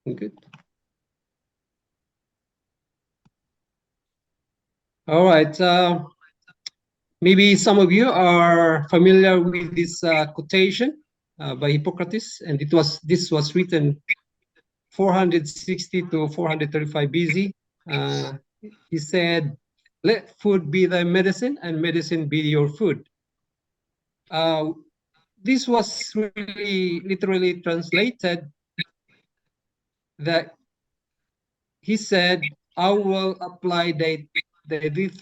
Good. All right. Maybe some of you are familiar with this quotation by Hippocrates, and this was written 460 to 435 BC. He said, "Let food be thy medicine, and medicine be your food." This was really literally translated that he said, "I will apply dietetic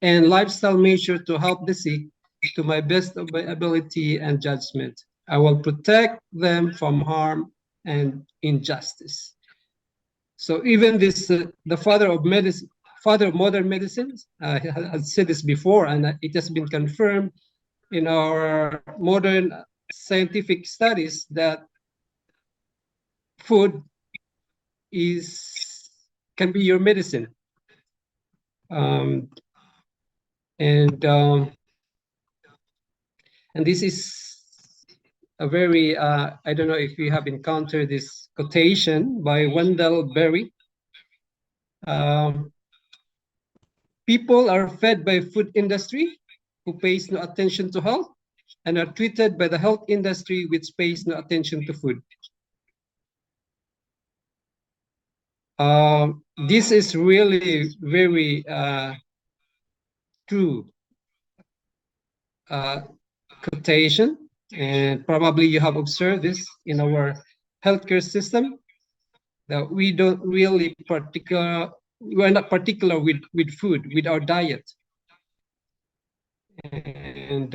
and lifestyle measure to help the sick to my best of my ability and judgment. I will protect them from harm and injustice." So even this, the father of medicine, father of modern medicine, has said this before, and it has been confirmed in our modern scientific studies that food can be your medicine. Um, and this is a very I don't know if you have encountered this quotation by Wendell Berry. People are fed by food industry who pays no attention to health, and are treated by the health industry which pays no attention to food. This is really very true quotation, and probably you have observed this in our healthcare system, that we don't really we're not particular with food, with our diet. And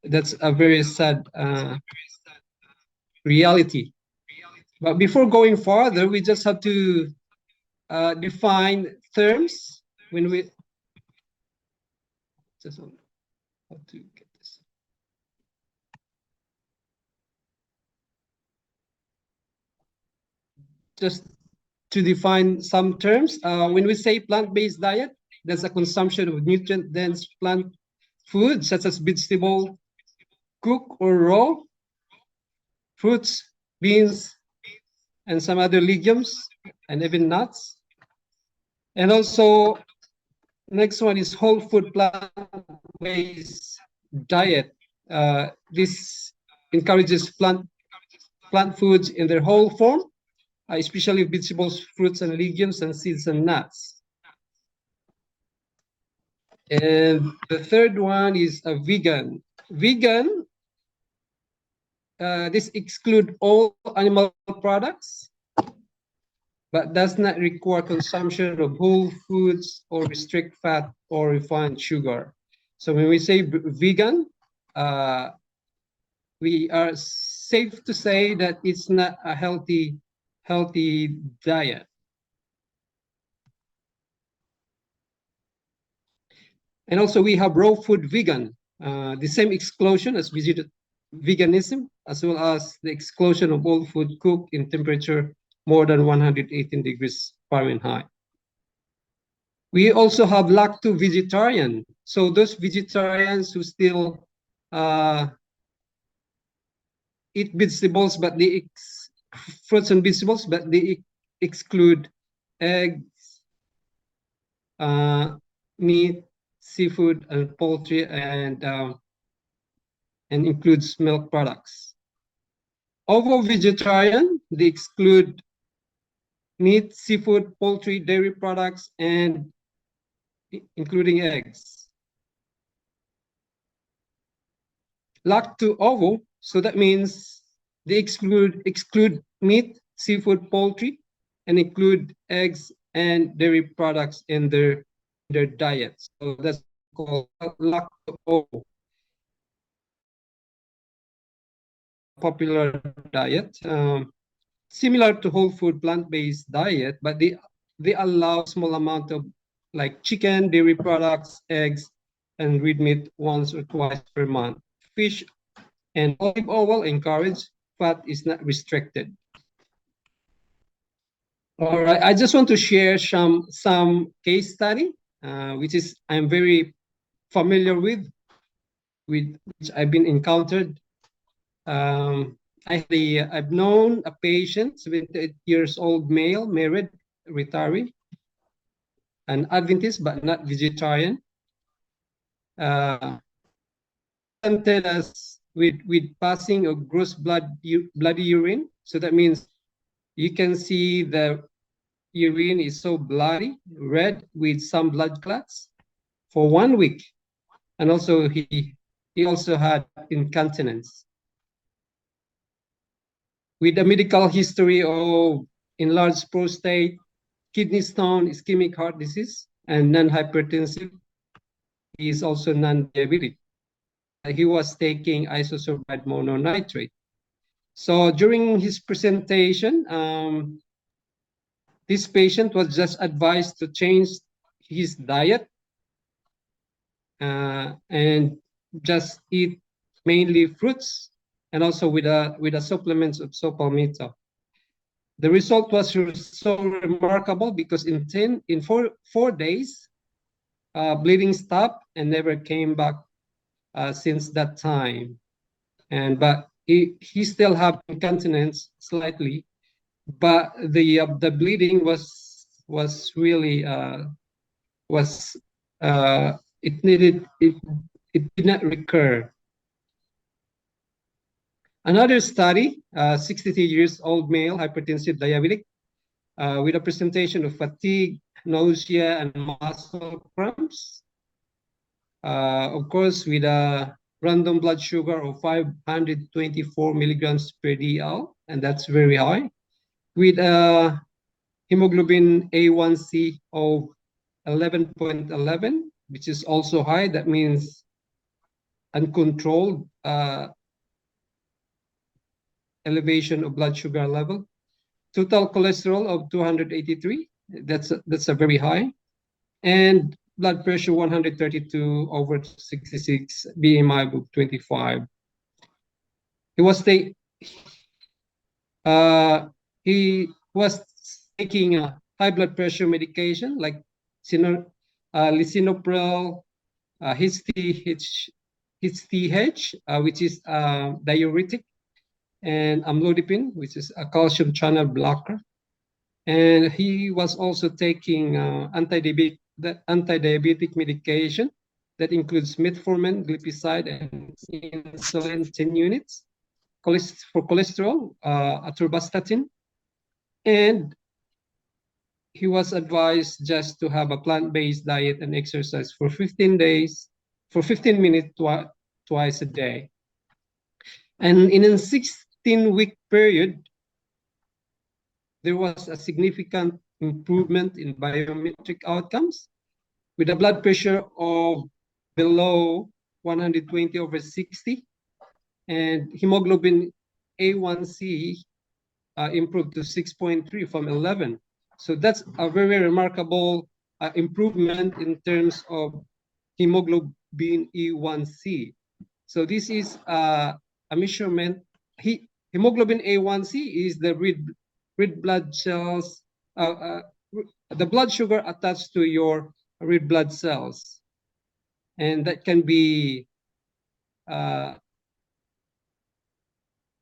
that's a very sad reality. But before going further, we just have to define terms when we just how to get this. Just to define some terms, when we say plant-based diet, there's a consumption of nutrient-dense plant food such as vegetable, cooked or raw, fruits, beans, and some other legumes, and even nuts. And also, next one is whole food plant-based diet. This encourages plant foods in their whole form, especially vegetables, fruits, and legumes, and seeds and nuts. And the third one is a vegan. Vegan, this exclude all animal products, but does not require consumption of whole foods or restrict fat or refined sugar. So when we say vegan, we are safe to say that it's not a healthy diet. And also we have raw food vegan, the same exclusion as veganism, as well as the exclusion of all food cooked in temperature more than 118 degrees Fahrenheit. We also have lacto-vegetarian. So those vegetarians who still eat vegetables, but they fruits and vegetables, but they exclude eggs, meat, seafood, and poultry, and includes milk products. Ovo-vegetarian, they exclude meat, seafood, poultry, dairy products, and including eggs. Lacto-ovo, so that means they exclude meat, seafood, poultry, and include eggs and dairy products in their diet. So that's called lacto-ovo. Popular diet, similar to whole food plant-based diet, but they allow small amount of like chicken, dairy products, eggs, and red meat once or twice per month. Fish and olive oil encouraged, fat is not restricted. All right, I just want to share some case study, which is I'm very familiar with which I've been encountered. I've known a patient, 78 years old male, married, retiree, an Adventist but not vegetarian. Presented us with passing of gross bloody urine. So that means you can see the urine is so bloody, red with some blood clots for 1 week. And also he also had incontinence. With a medical history of enlarged prostate, kidney stone, ischemic heart disease, and non-hypertensive. He is also non-diabetic. He was taking isosorbide mononitrate. So during his presentation, this patient was just advised to change his diet and just eat mainly fruits and also with a supplements of saw palmetto. The result was so remarkable because in four days, bleeding stopped and never came back since that time. But he still have incontinence slightly, but the bleeding was really was it needed it did not recur. Another study, 63 years old male, hypertensive diabetic, with a presentation of fatigue, nausea, and muscle cramps. Of course, with a random blood sugar of 524 milligrams per dl, and that's very high. With a hemoglobin A1C of 11.11, which is also high. That means uncontrolled elevation of blood sugar level. Total cholesterol of 283. That's a very high. And blood pressure 132 over 66, BMI of 25. He was taking a high blood pressure medication like lisinopril, HTH, which is diuretic, and amlodipine, which is a calcium channel blocker. And he was also taking anti-diabetic medication that includes metformin, glipizide, and insulin 10 units. For cholesterol, atorvastatin. And he was advised just to have a plant-based diet and exercise for 15 days, for 15 minutes twice a day. And in a 16-week period, there was a significant improvement in biometric outcomes with a blood pressure of below 120 over 60 and hemoglobin A1C improved to 6.3 from 11. So that's a very remarkable improvement in terms of hemoglobin A1C. So this is a measurement. Hemoglobin A1C is the red blood cells, the blood sugar attached to your red blood cells. And that can be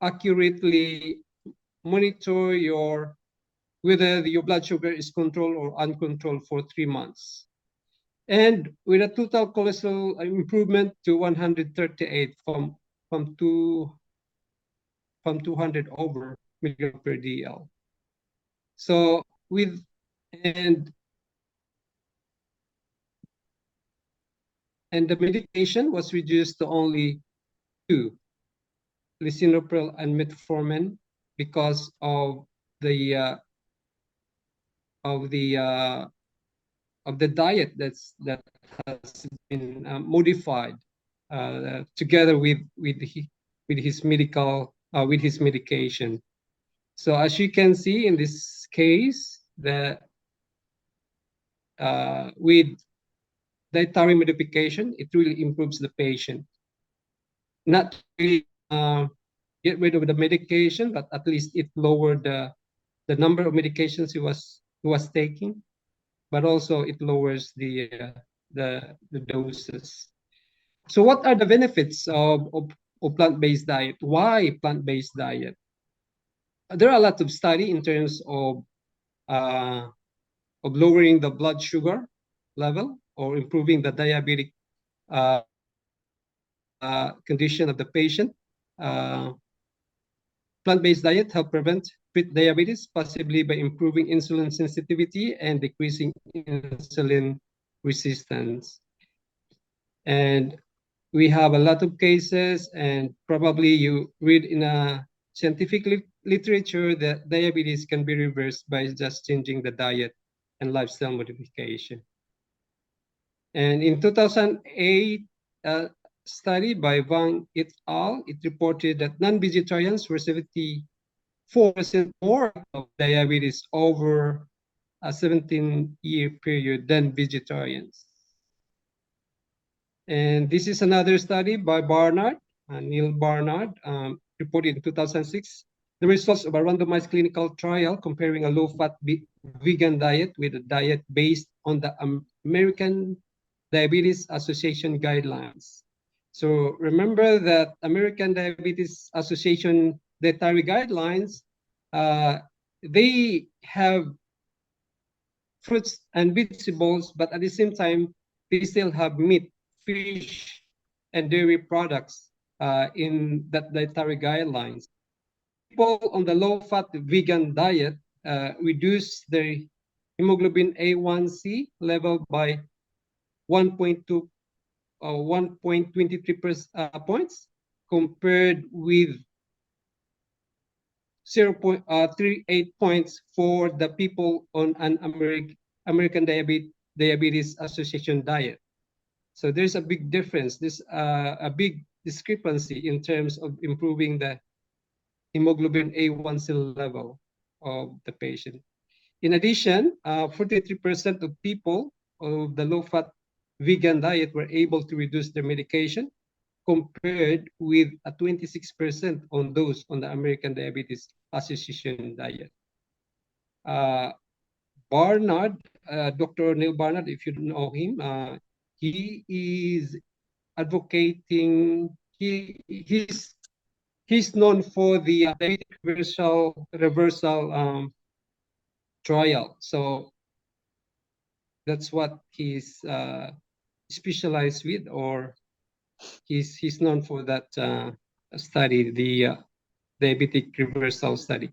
accurately monitor whether your blood sugar is controlled or uncontrolled for 3 months. And with a total cholesterol improvement to 138 from 200 over milligram per dl. So and the medication was reduced to only 2, lisinopril and metformin, because of the diet that has been modified together with his medication. So as you can see in this case, that with dietary modification, it really improves the patient. Not really get rid of the medication, but at least it lowered the number of medications he was taking, but also it lowers the doses. So what are the benefits of of plant-based diet. Why plant-based diet? There are a lot of study in terms of lowering the blood sugar level or improving the diabetic condition of the patient. Plant-based diet help prevent pre-diabetes, possibly by improving insulin sensitivity and decreasing insulin resistance. And we have a lot of cases, and probably you read in a scientific literature that diabetes can be reversed by just changing the diet and lifestyle modification. And in 2008 study by Wang et al., it reported that non-vegetarians were 74% more of diabetes over a 17-year period than vegetarians. And this is another study by Neil Barnard, reported in 2006. The results of a randomized clinical trial comparing a low-fat vegan diet with a diet based on the American Diabetes Association guidelines. So remember that American Diabetes Association dietary guidelines, they have fruits and vegetables, but at the same time, they still have meat, fish, and dairy products in that dietary guidelines. People on the low-fat vegan diet reduce their hemoglobin A1C level by 1.2 1.23 points compared with 0.38 points for the people on an American Diabetes Association diet. So there's a big difference. There's a big discrepancy in terms of improving the hemoglobin A1C level of the patient. In addition, 43% of people of the low-fat vegan diet were able to reduce their medication compared with a 26% on those on the American Diabetes Association diet. Barnard, Dr. Neil Barnard, if you know him, he is advocating, he's known for the diabetic reversal trial. So that's what he's specialized with, or he's known for that study, the diabetic reversal study.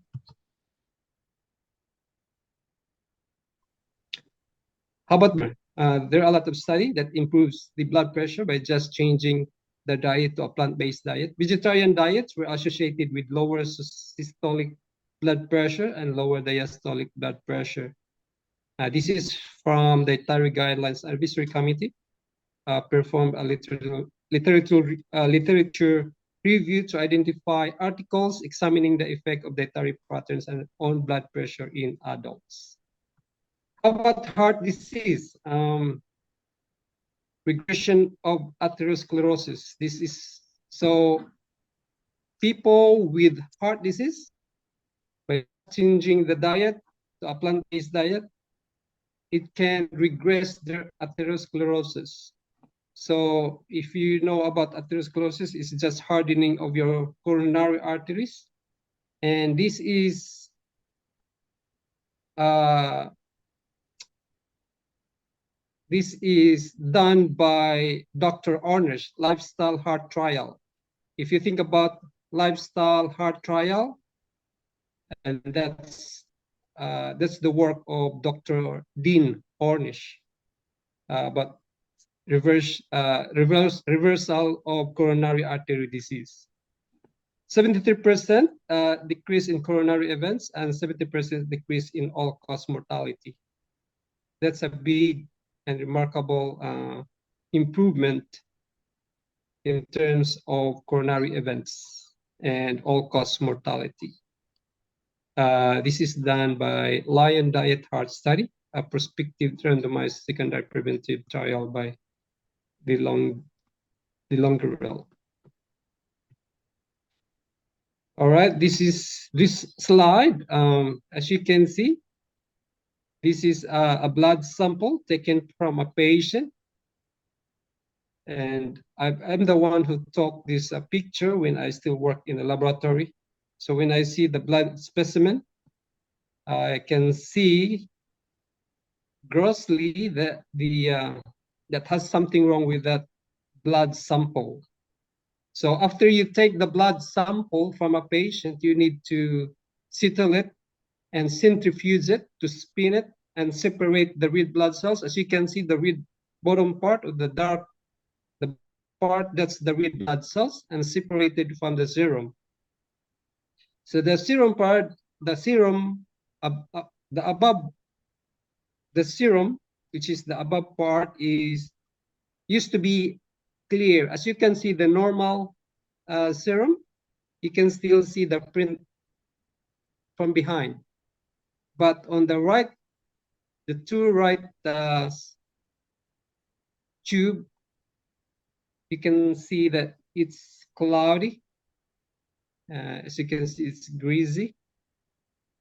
How about there are a lot of study that improves the blood pressure by just changing the diet to a plant-based diet. Vegetarian diets were associated with lower systolic blood pressure and lower diastolic blood pressure. This is from the Dietary Guidelines Advisory Committee, performed a literature review to identify articles examining the effect of dietary patterns on blood pressure in adults. How about heart disease? Regression of atherosclerosis. This is so people with heart disease, by changing the diet to a plant-based diet, it can regress their atherosclerosis. So if you know about atherosclerosis, it's just hardening of your coronary arteries. And this is done by Dr. Ornish, Lifestyle Heart Trial. If you think about Lifestyle Heart Trial, and that's the work of Dr. Dean Ornish, but reversal of coronary artery disease. 73% decrease in coronary events and 70% decrease in all-cause mortality. That's a big and remarkable improvement in terms of coronary events and all-cause mortality. This is done by Lion Diet Heart Study, a prospective randomized secondary preventive trial by the Longerell. All right, this slide, as you can see, this is a blood sample taken from a patient, And I'm the one who took this picture when I still work in the laboratory. So when I see the blood specimen, I can see grossly that that has something wrong with that blood sample. So after you take the blood sample from a patient, you need to settle it and centrifuge it to spin it and separate the red blood cells. As you can see, the red bottom part of the dark, the black part, that's the red blood cells and separated from the serum. So the serum part, the serum, the above, the serum, which is the above part, is used to be clear. As you can see, the normal serum, you can still see the print from behind. But on the right, the two right tube, you can see that it's cloudy. As you can see, it's greasy,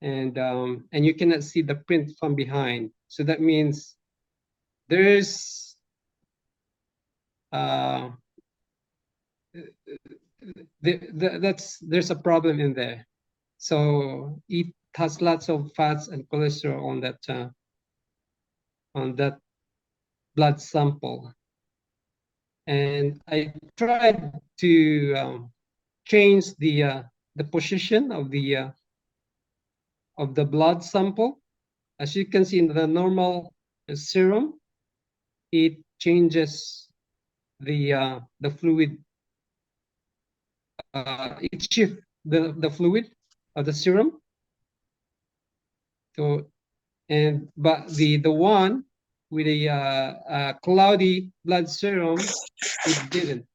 and you cannot see the print from behind. So that means there's there's a problem in there. So it has lots of fats and cholesterol on that blood sample. And I tried to change the position of the blood sample. As you can see in the normal serum, it changes the fluid. It shifts the fluid of the serum. So but the one with a cloudy blood serum, it didn't.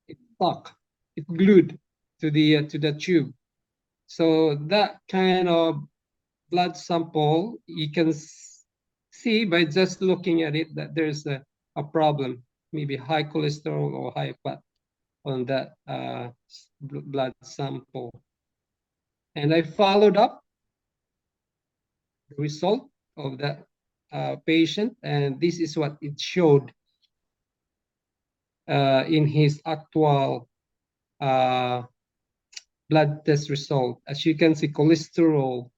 It stuck. It glued to the tube. So that kind of blood sample, you can see by just looking at it that there's a problem, maybe high cholesterol or high fat on that blood sample. And I followed up the result of that patient, and this is what it showed in his actual blood test result. As you can see, cholesterol,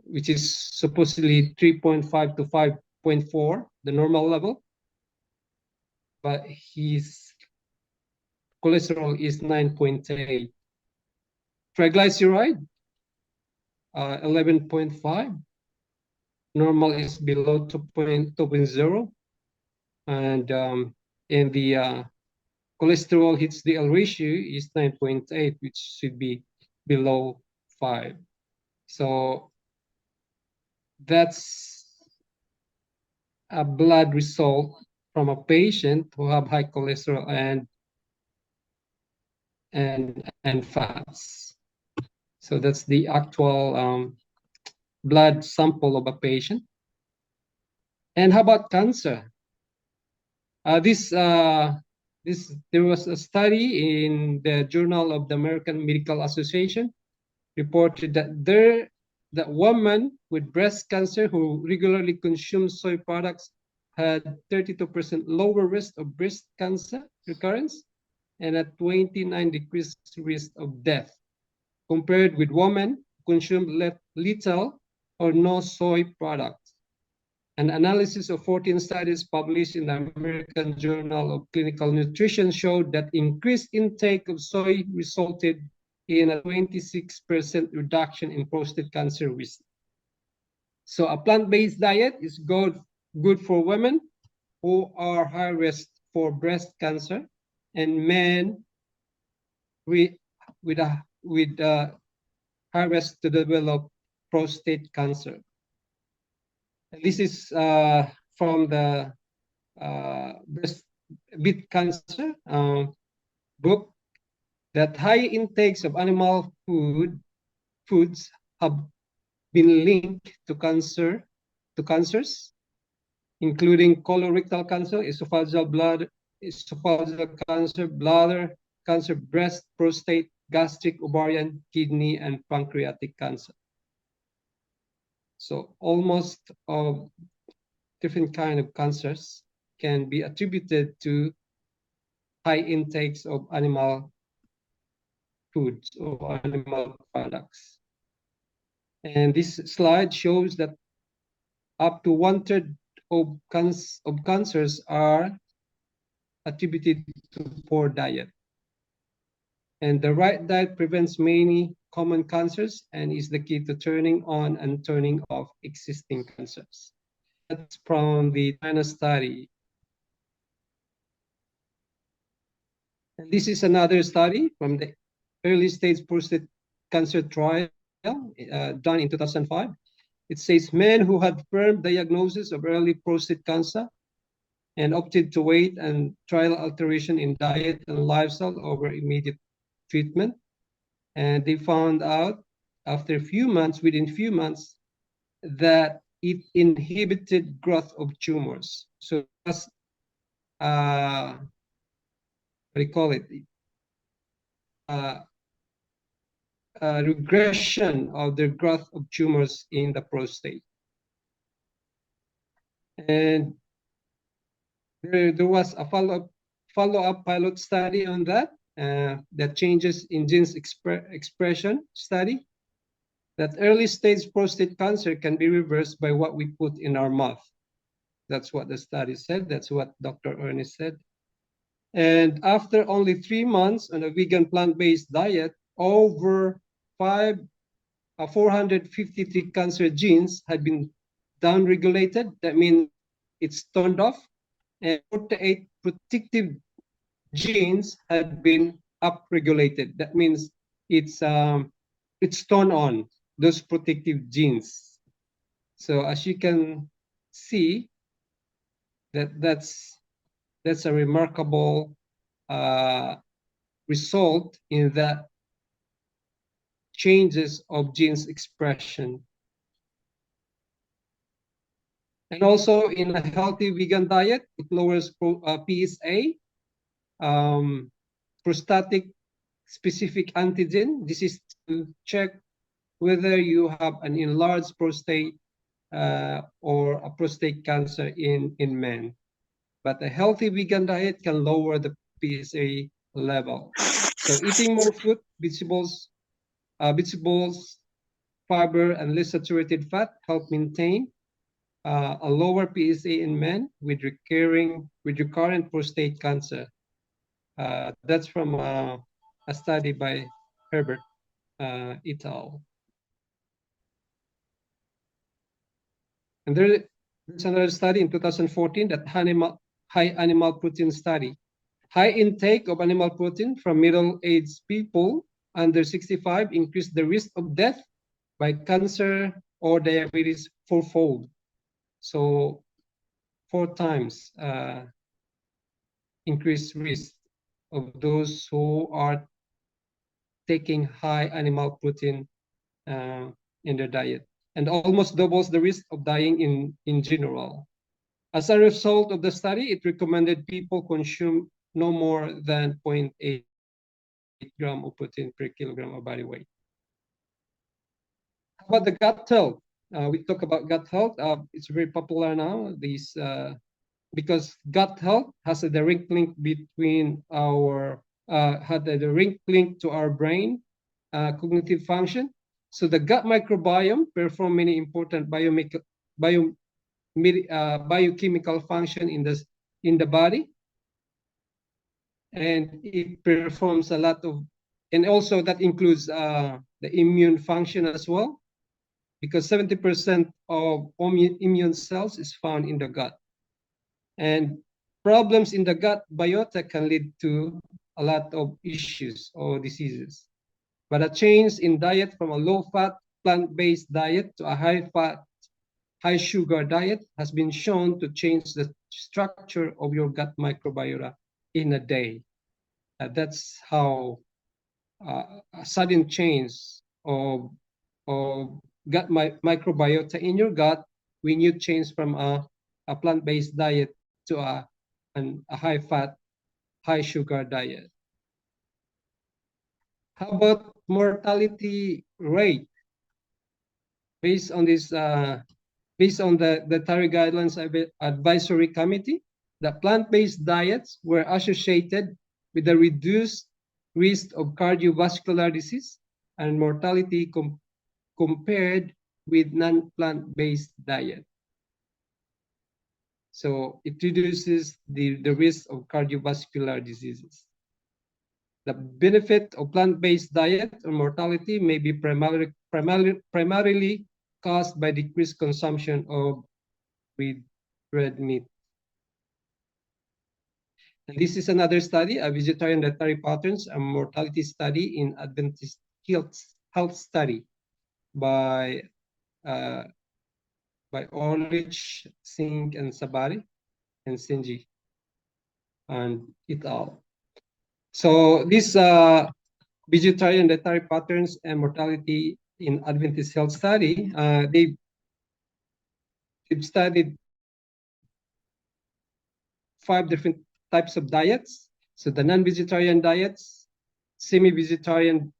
which is supposedly 3.5 to 5.4, the normal level, but his cholesterol is 9.8. Triglyceride, 11.5. Normal is below 2.0. And in the cholesterol HDL ratio is 9.8, which should be below 5. So that's a blood result from a patient who have high cholesterol and fats. So that's the actual blood sample of a patient. And how about cancer? There was a study in the Journal of the American Medical Association reported that women with breast cancer who regularly consume soy products had 32% lower risk of breast cancer recurrence and a 29 decreased risk of death compared with women who consume little or no soy products. An analysis of 14 studies published in the American Journal of Clinical Nutrition showed that increased intake of soy resulted in a 26% reduction in prostate cancer risk. So a plant-based diet is good for women who are high risk for breast cancer and men with high risk to develop prostate cancer. This is from the breast cancer book, that high intakes of animal foods have been linked to cancers, including colorectal cancer, esophageal cancer, bladder cancer, breast, prostate, gastric, ovarian, kidney, and pancreatic cancer. So almost of different kind of cancers can be attributed to high intakes of animal foods or animal products. And this slide shows that up to 1/3 of cancers are attributed to poor diet. And the right diet prevents many common cancers and is the key to turning on and turning off existing cancers. That's from the China study. And this is another study from the early stage prostate cancer trial done in 2005. It says men who had firm diagnosis of early prostate cancer and opted to wait and trial alteration in diet and lifestyle over immediate treatment. And they found out after a few months, within a few months, that it inhibited growth of tumors. So that's what do you call it? Uh, regression of the growth of tumors in the prostate. And there was a follow-up pilot study on that, that changes in genes expression study, that early stage prostate cancer can be reversed by what we put in our mouth. That's what the study said. That's what Dr. Ernest said. And after only 3 months on a vegan plant-based diet, over 453 cancer genes had been downregulated. That means it's turned off. And 48 protective genes had been upregulated. That means it's turned on, those protective genes. So as you can see, that's a remarkable result in the changes of genes expression. And also in a healthy vegan diet, it lowers PSA, prostatic specific antigen. This is to check whether you have an enlarged prostate or a prostate cancer in men. But a healthy vegan diet can lower the PSA level. So eating more fruit, vegetables, fiber, and less saturated fat help maintain a lower PSA in men with recurrent prostate cancer. That's from a study by Herbert et al. And there's another study in 2014, that high animal protein study. High intake of animal protein from middle-aged people under 65 increased the risk of death by cancer or diabetes fourfold. So 4 times increased risk of those who are taking high animal protein in their diet, and almost doubles the risk of dying in general. As a result of the study, it recommended people consume no more than 0.8 gram of protein per kilogram of body weight. How about the gut health? We talk about gut health. It's very popular now. Because gut health has a direct link between our had a direct link to our brain cognitive function. So the gut microbiome perform many important biochemical function in the body, and it performs a lot of, and also that includes the immune function as well, because 70% of immune cells is found in the gut. And problems in the gut biota can lead to a lot of issues or diseases. But a change in diet from a low-fat, plant-based diet to a high-fat, high-sugar diet has been shown to change the structure of your gut microbiota in a day. That's how a sudden change of gut microbiota in your gut when you change from a plant-based diet to a high-fat, high-sugar diet. How about mortality rate? Based on this, based on the TARI Guidelines Advisory Committee, the plant-based diets were associated with a reduced risk of cardiovascular disease and mortality compared with non-plant-based diet. So it reduces the risk of cardiovascular diseases. The benefit of plant-based diet on mortality may be primarily caused by decreased consumption of red meat. And this is another study, a vegetarian dietary patterns and mortality study in Adventist health study by Orlich, Singh, and Sabari, and Sinji, and et al. So this vegetarian dietary patterns and mortality in Adventist health study, they've studied 5 different types of diets. So the non-vegetarian diets, semi-vegetarian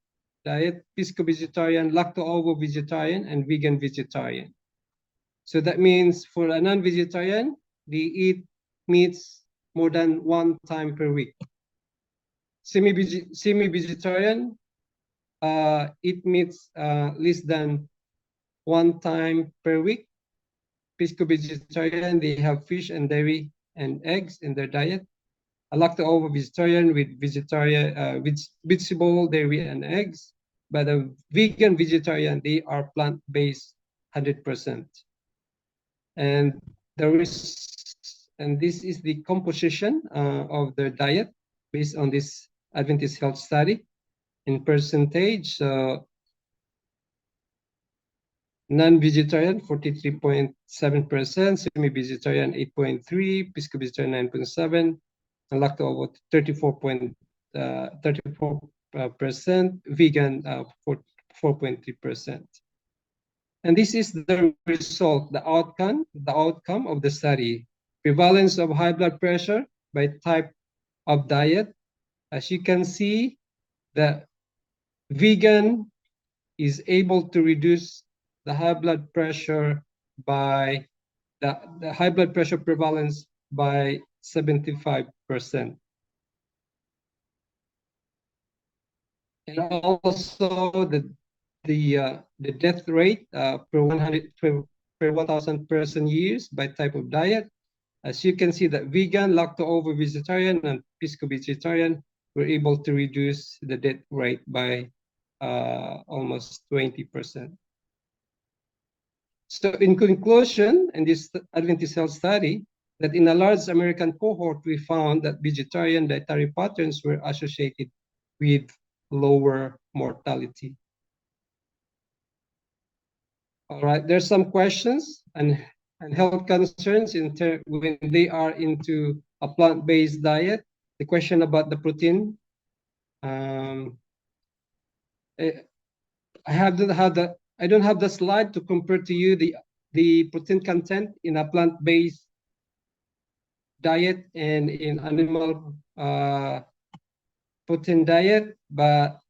diet, pisco-vegetarian, lacto-ovo-vegetarian, and vegan-vegetarian. So that means for a non-vegetarian, they eat meats more than 1 time per week. Semi-vegetarian eat meats less than 1 time per week. Pisco-vegetarian, they have fish and dairy and eggs in their diet. A lacto-ovo-vegetarian with vegetable, dairy, and eggs. But a vegan-vegetarian, they are plant-based 100%. And this is the composition of their diet based on this Adventist health study in percentage. Non-vegetarian 43.7%, semi-vegetarian 8.3%, pisco-vegetarian 9.7%, and lacto-ovo 34%, vegan 4.3%. And this is the result, the outcome of the study. Prevalence of high blood pressure by type of diet. As you can see, the vegan is able to reduce the high blood pressure by the high blood pressure prevalence by 75%. And also the death rate per 1,000 person years by type of diet. As you can see, that vegan, lacto-ovo-vegetarian, and pisco-vegetarian were able to reduce the death rate by almost 20%. So in conclusion, in this Adventist health study, that in a large American cohort, we found that vegetarian dietary patterns were associated with lower mortality. All right, there's some questions and health concerns when they are into a plant-based diet. The question about the protein. I don't have the slide to compare to you the protein content in a plant-based diet and in animal protein diet, but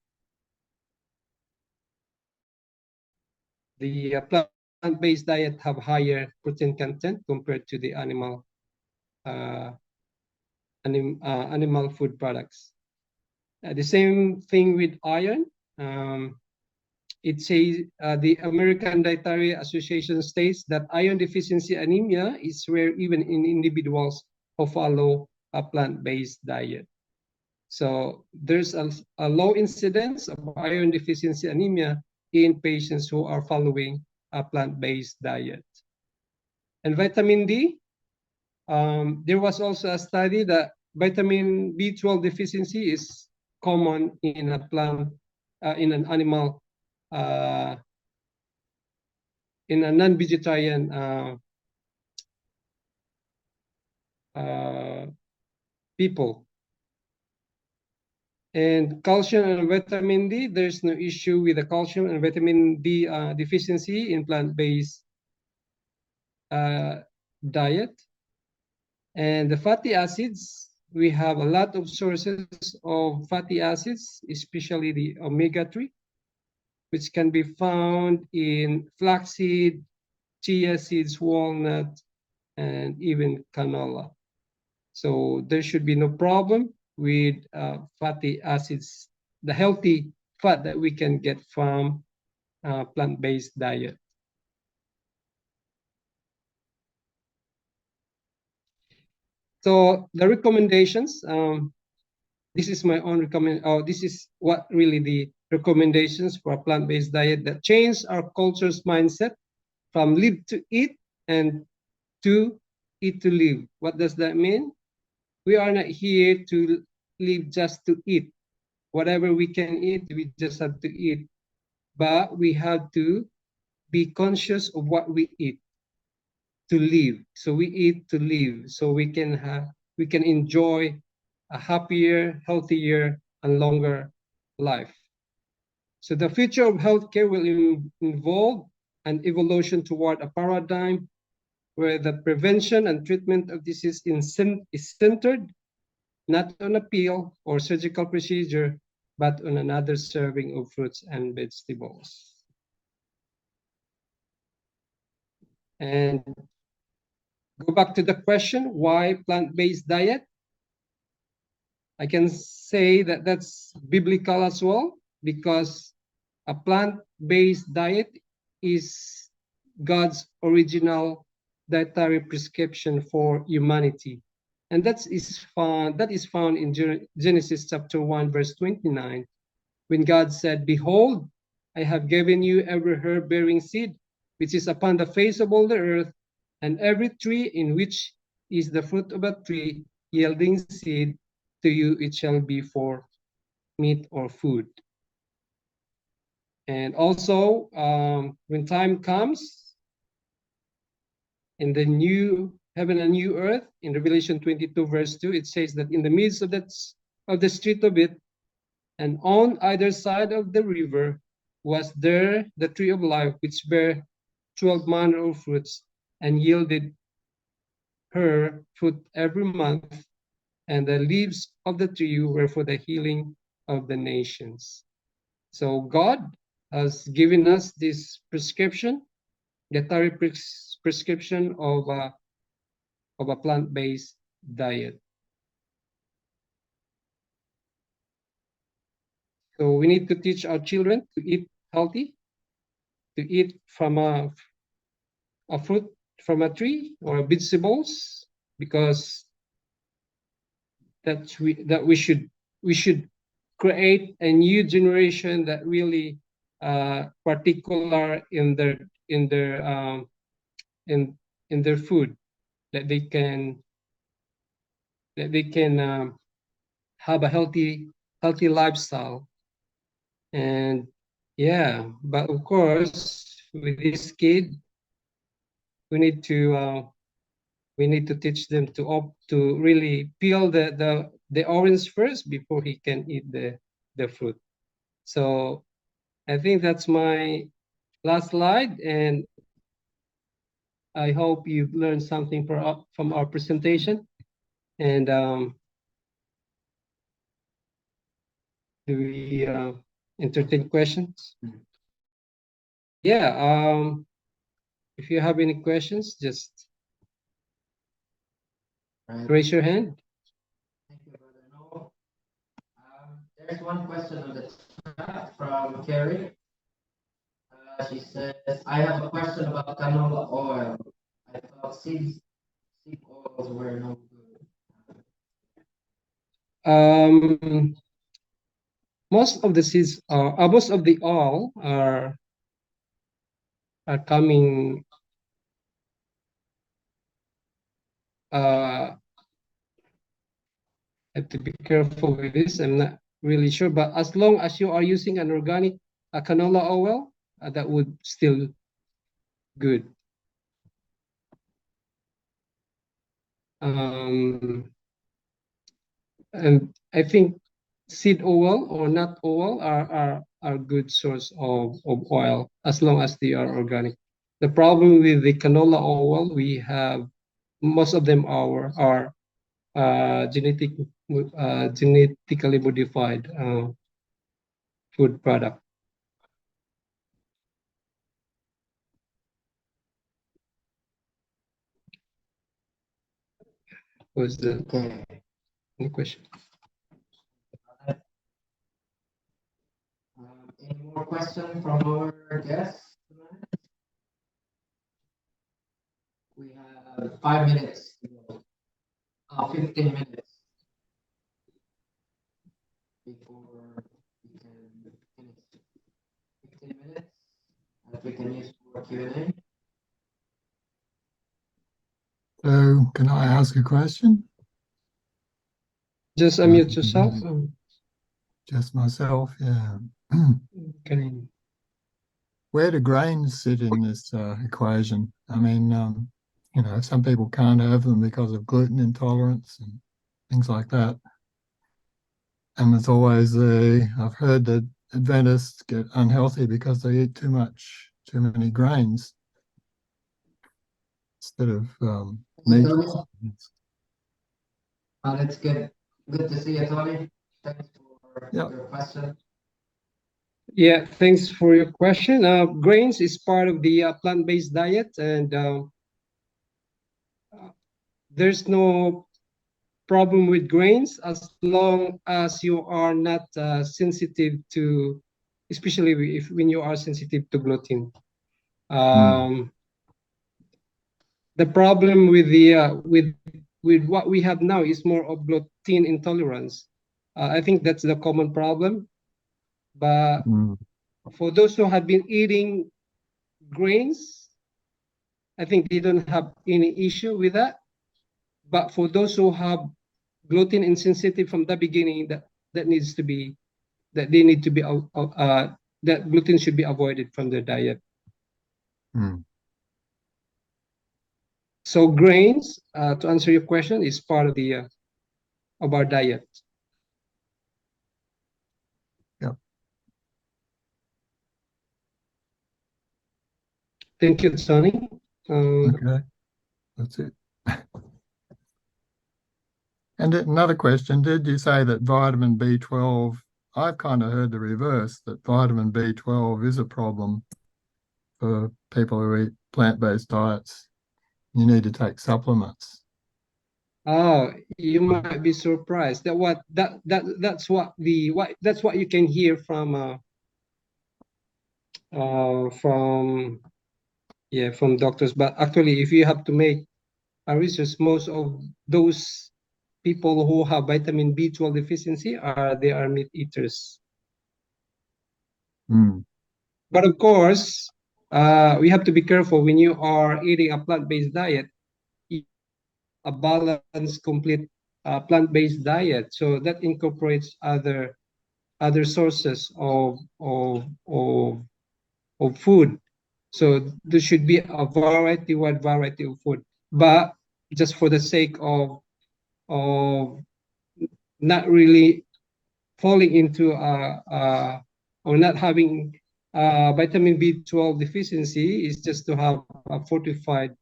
the plant-based diet have higher protein content compared to the animal food products. The same thing with iron. It says the American Dietary Association states that iron deficiency anemia is rare even in individuals who follow a plant-based diet. So there's a low incidence of iron deficiency anemia in patients who are following a plant-based diet. And vitamin D, there was also a study that vitamin B12 deficiency is common in a in an animal, in a non-vegetarian people. And calcium and vitamin D, there's no issue with the calcium and vitamin D deficiency in plant-based diet. And the fatty acids, we have a lot of sources of fatty acids, especially the omega-3, which can be found in flaxseed, chia seeds, walnut, and even canola. So there should be no problem with fatty acids, the healthy fat that we can get from plant-based diet. So the recommendations, this is my own recommend. Oh, this is what really the recommendations for a plant-based diet that change our culture's mindset from live to eat and to eat to live. What does that mean? We are not here to live just to eat. Whatever we can eat, we just have to eat. But we have to be conscious of what we eat to live. So we eat to live, so we can enjoy a happier, healthier, and longer life. So the future of healthcare will involve an evolution toward a paradigm where the prevention and treatment of disease is centered not on a pill or surgical procedure, but on another serving of fruits and vegetables. And go back to the question, why plant-based diet? I can say that that's biblical as well, because a plant-based diet is God's original dietary prescription for humanity. And that is found in Genesis chapter 1, verse 29, when God said, "Behold, I have given you every herb bearing seed, which is upon the face of all the earth, and every tree in which is the fruit of a tree yielding seed, to you it shall be for meat or food." And also, when time comes in the new heaven and new earth, in Revelation 22, verse 2, it says that in the midst of the street of it, and on either side of the river, was there the tree of life, which bare 12 manner of fruits, and yielded her fruit every month, and the leaves of the tree were for the healing of the nations. So God has given us this prescription, dietary prescription of a plant-based diet. So we need to teach our children to eat healthy, to eat from a fruit from a tree or vegetables, because we should create a new generation that really particular in their food, that they can have a healthy lifestyle. And yeah, but of course with this kid we need to teach them to really peel the orange first before he can eat the fruit. So I think that's my last slide, and I hope you've learned something from our presentation. And do we entertain questions? Yeah. If you have any questions, just raise your hand. Thank you, Brother Noel. There's one question on the chat from Carrie. She says, I have a question about canola oil. I thought seed oils were no good. Most of the seeds most of the oil are coming. I have to be careful with this. I'm not really sure, but as long as you are using an organic canola oil, that would still good. And I think seed oil or nut oil are good source of oil as long as they are organic. The problem with the canola oil, we have most of them are genetically modified food product. Was the Okay. any question? Any more questions from our guests tonight? We have 5 minutes to go. 15 minutes before we can finish. 15 minutes that we can use for Q&A. So, can I ask a question? Just unmute yourself. Just myself, yeah. Can Where do grains sit in this equation? I mean, some people can't have them because of gluten intolerance and things like that. And there's always I've heard that Adventists get unhealthy because they eat too many grains instead of meat. That's good. Good to see you, Tony. Thanks for Yep. your question. Yeah, thanks for your question. Grains is part of the plant-based diet, and there's no problem with grains as long as you are not sensitive to, especially when you are sensitive to gluten. The problem with with what we have now is more of gluten intolerance. I think that's the common problem. But for those who have been eating grains, I think they don't have any issue with that. But for those who have gluten insensitive from the beginning, that needs to be that they need to be that gluten should be avoided from their diet. So grains, to answer your question, is part of the of our diet. Yep. Thank you, Tony. Okay, that's it. And another question, did you say that vitamin B12, I've kind of heard the reverse, that vitamin B12 is a problem for people who eat plant-based diets. You need to take supplements. Oh, you might be surprised that's what you can hear from doctors. But actually, if you have to make a research, most of those people who have vitamin B12 deficiency are meat eaters. But of course, we have to be careful when you are eating a plant-based diet, a balanced, complete plant-based diet. So that incorporates other sources of food. So there should be a wide variety of food. But just for the sake of not really falling into or not having vitamin B12 deficiency, is just to have a fortified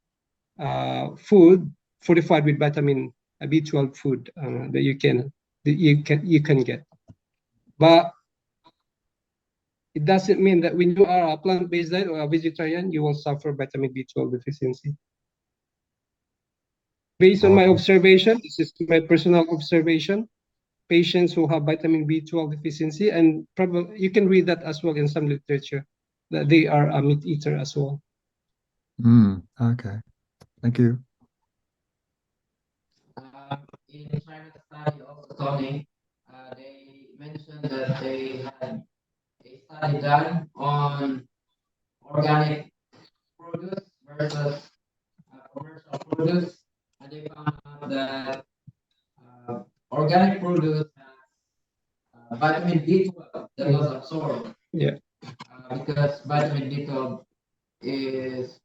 food, fortified with vitamin B12 food that you can get. But it doesn't mean that when you are a plant-based diet or a vegetarian, you will suffer vitamin B12 deficiency. Based on my observation, this is my personal observation, patients who have vitamin B12 deficiency, and probably you can read that as well in some literature, that they are a meat eater as well. Okay, thank you. In China study also, Tony, they mentioned that they had a study done on organic produce versus commercial produce, and they found out that organic produce has vitamin B12 that was absorbed. Yeah. Because vitamin B12 is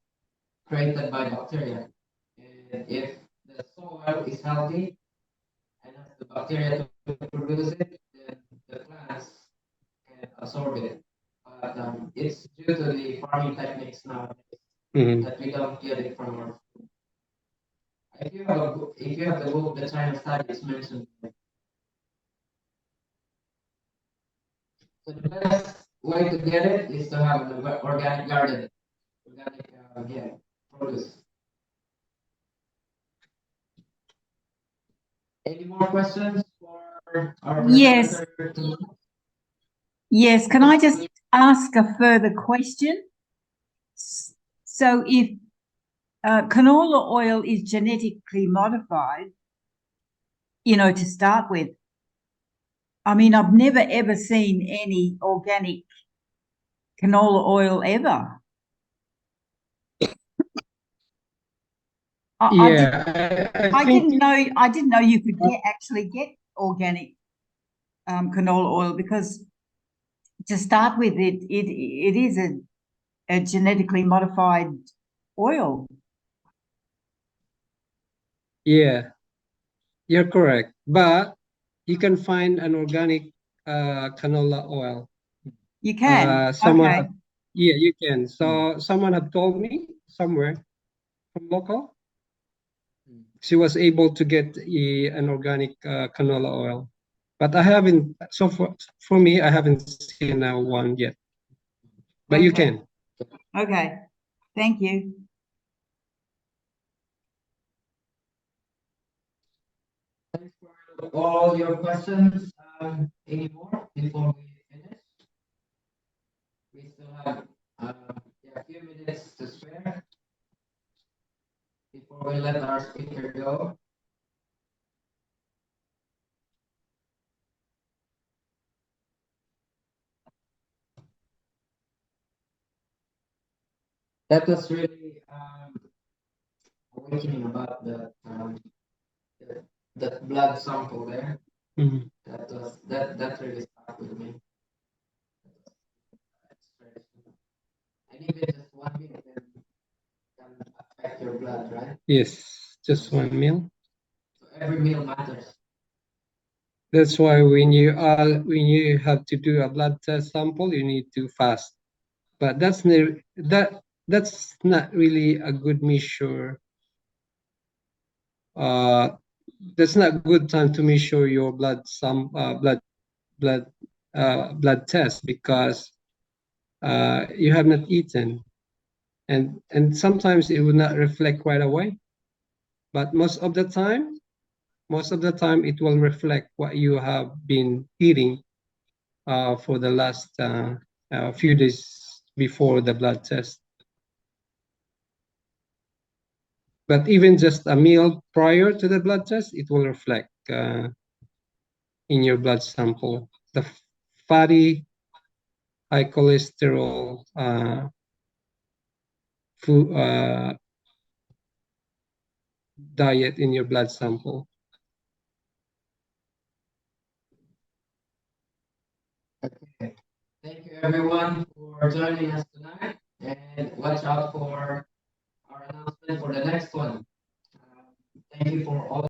created by bacteria. And if the soil is healthy and has the bacteria to produce it, then the plants can absorb it. But it's due to the farming techniques nowadays that we don't get it from our food. If you have the book, the China studies mentioned. So the best way to get it is to have an organic garden, organic produce. Any more questions for our Yes. Yes, can I just ask a further question? So if canola oil is genetically modified, to start with, I mean, I've never ever seen any organic canola oil ever. I didn't know you could actually get organic canola oil, because to start with, it is a genetically modified oil. Yeah, you're correct. But you can find an organic canola oil. You can. Okay. Yeah, you can. So someone had told me somewhere from local, she was able to get an organic canola oil. But I haven't, so for me, I haven't seen one yet. But you can. Okay. Thank you. Thanks for all your questions. Any more before we finish? We still have a few minutes to spare before we let our speaker go. That was really awakening about the blood sample there. Mhm. That really stuck with me. And even just 1 meal can affect your blood, right? Yes, just 1 meal. So every meal matters. That's why when you have to do a blood test sample, you need to fast. But that's not really a good measure. That's not a good time to measure your blood blood test, because you have not eaten, and sometimes it will not reflect right away. But most of the time it will reflect what you have been eating for the last few days before the blood test. But even just a meal prior to the blood test, it will reflect in your blood sample the fatty, high cholesterol food diet in your blood sample. Okay. Thank you everyone for joining us tonight, and watch out for our announcement for the next one. Thank you for all